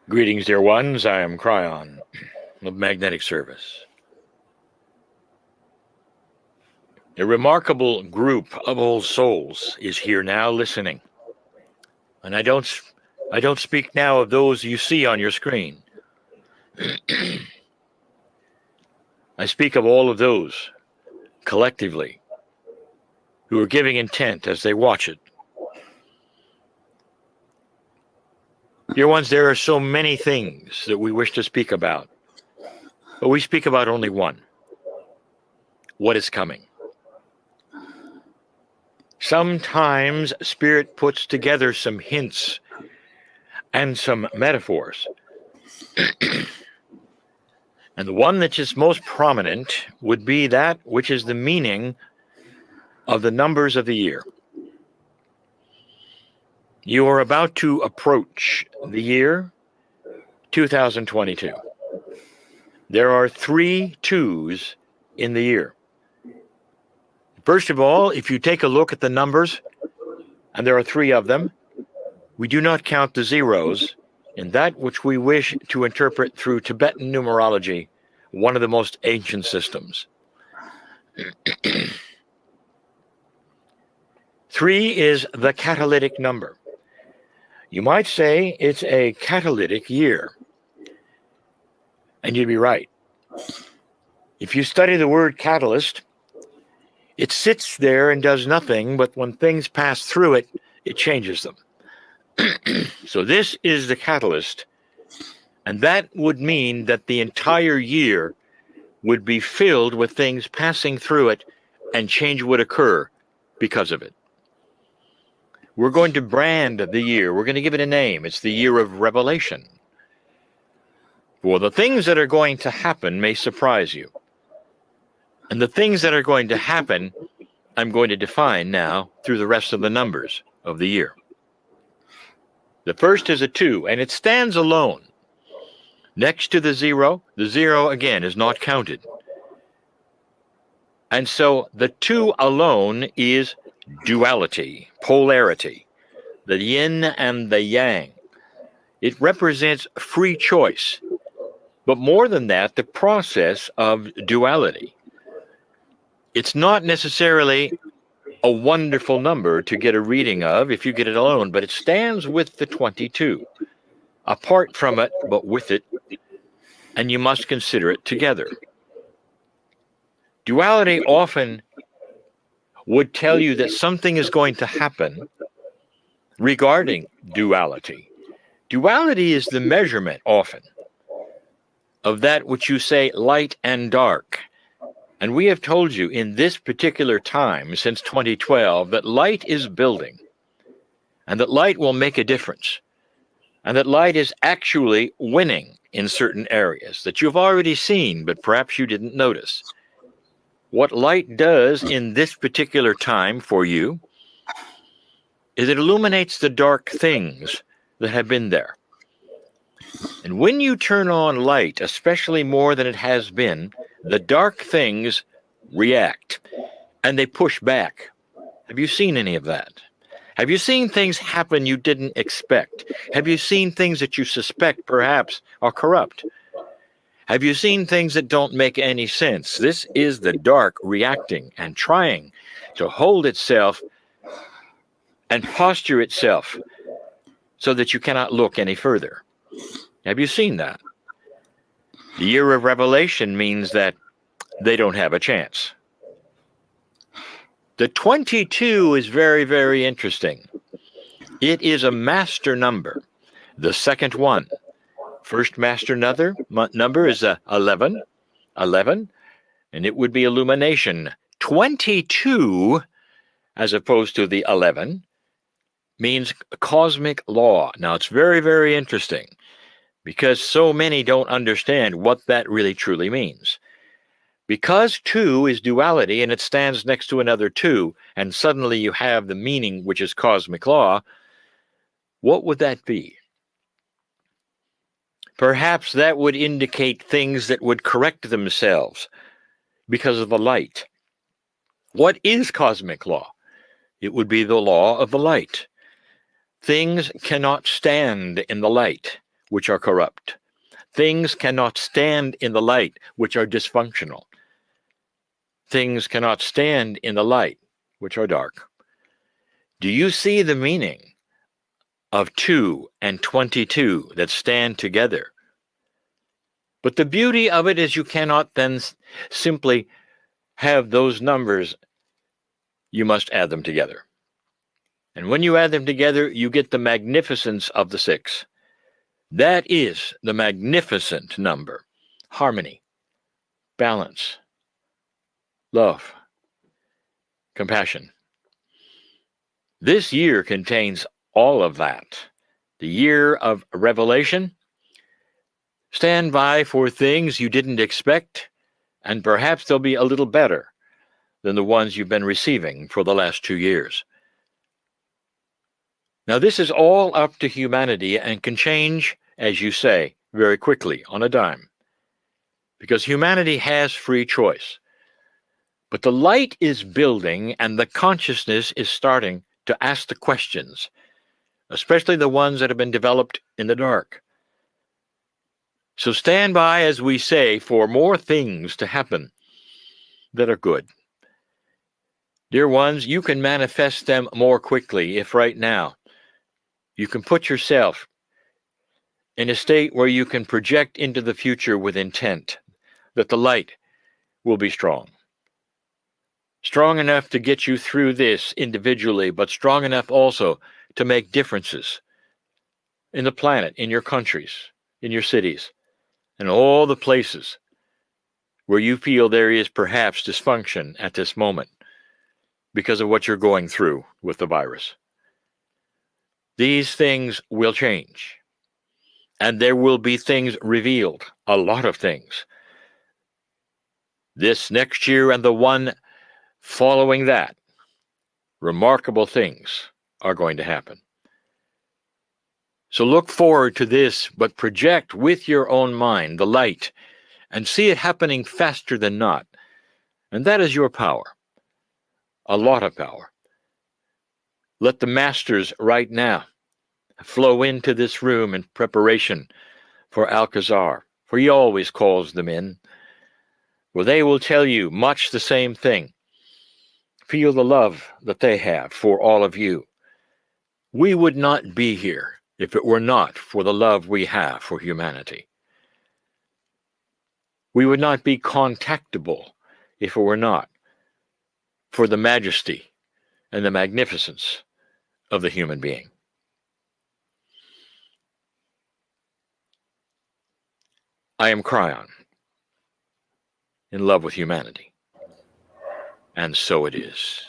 Greetings, dear ones. I am Kryon of Magnetic Service. A remarkable group of old souls is here now listening. And I don't speak now of those you see on your screen. I speak of all of those collectively who are giving intent as they watch it. Dear ones, there are so many things that we wish to speak about, but we speak about only one: what is coming. Sometimes Spirit puts together some hints and some metaphors. And the one that is most prominent would be that which is the meaning of the numbers of the year. You are about to approach the year 2022. There are 3 2s in the year. First of all, if you take a look at the numbers, and there are 3 of them, we do not count the zeros in that which we wish to interpret through Tibetan numerology, one of the most ancient systems. 3 is the catalytic number. You might say it's a catalytic year, and you'd be right. If you study the word catalyst, it sits there and does nothing, but when things pass through it, it changes them. So this is the catalyst, and that would mean that the entire year would be filled with things passing through it, and change would occur because of it. We're going to brand the year. We're going to give it a name. It's the year of revelation. For the things that are going to happen may surprise you. And the things that are going to happen, I'm going to define now through the rest of the numbers of the year. The first is a 2, and it stands alone. Next to the 0 again is not counted. And so the 2 alone is duality, polarity, the yin and the yang. It represents free choice, but more than that, the process of duality. It's not necessarily a wonderful number to get a reading of if you get it alone, but it stands with the 22, apart from it, but with it, and you must consider it together. Duality often would tell you that something is going to happen regarding duality. Duality is the measurement often of that which you say light and dark. And we have told you in this particular time, since 2012, that light is building, and that light will make a difference, and that light is actually winning in certain areas that you've already seen, but perhaps you didn't notice. What light does in this particular time for you is it illuminates the dark things that have been there. And when you turn on light, especially more than it has been, the dark things react and they push back. Have you seen any of that? Have you seen things happen you didn't expect? Have you seen things that you suspect perhaps are corrupt? Have you seen things that don't make any sense? This is the dark reacting and trying to hold itself and posture itself so that you cannot look any further. Have you seen that? The year of revelation means that they don't have a chance. The 22 is very, very interesting. It is a master number, the second one. First master number is 11, and it would be illumination. 22, as opposed to the 11, means cosmic law. Now, it's very, very interesting because so many don't understand what that really truly means. Because 2 is duality and it stands next to another 2, and suddenly you have the meaning, which is cosmic law, what would that be? Perhaps that would indicate things that would correct themselves because of the light. What is cosmic law? It would be the law of the light. Things cannot stand in the light. which are corrupt. Things cannot stand in the light, which are dysfunctional. Things cannot stand in the light, which are dark. Do you see the meaning of 2 and 22 that stand together? But the beauty of it is you cannot then simply have those numbers. You must add them together. And when you add them together, you get the magnificence of the 6. That is the magnificent number. Harmony, balance, love, compassion. This year contains all of that. The year of revelation. Stand by for things you didn't expect, and perhaps they'll be a little better than the ones you've been receiving for the last 2 years. Now, this is all up to humanity and can change, as you say, very quickly on a dime, because humanity has free choice. But the light is building and the consciousness is starting to ask the questions, especially the ones that have been developed in the dark. So stand by, as we say, for more things to happen that are good. Dear ones, you can manifest them more quickly if right now you can put yourself in a state where you can project into the future with intent that the light will be strong. Strong enough to get you through this individually, but strong enough also to make differences in the planet, in your countries, in your cities, and all the places where you feel there is perhaps dysfunction at this moment because of what you're going through with the virus. These things will change, and there will be things revealed, a lot of things. This next year and the one following that, remarkable things are going to happen. So look forward to this, but project with your own mind the light and see it happening faster than not. And that is your power, a lot of power. Let the masters right now flow into this room in preparation for Alcazar, for he always calls them in, where they will tell you much the same thing. Feel the love that they have for all of you. We would not be here if it were not for the love we have for humanity. We would not be contactable if it were not for the majesty and the magnificence of the human being. I am Kryon, in love with humanity. And so it is.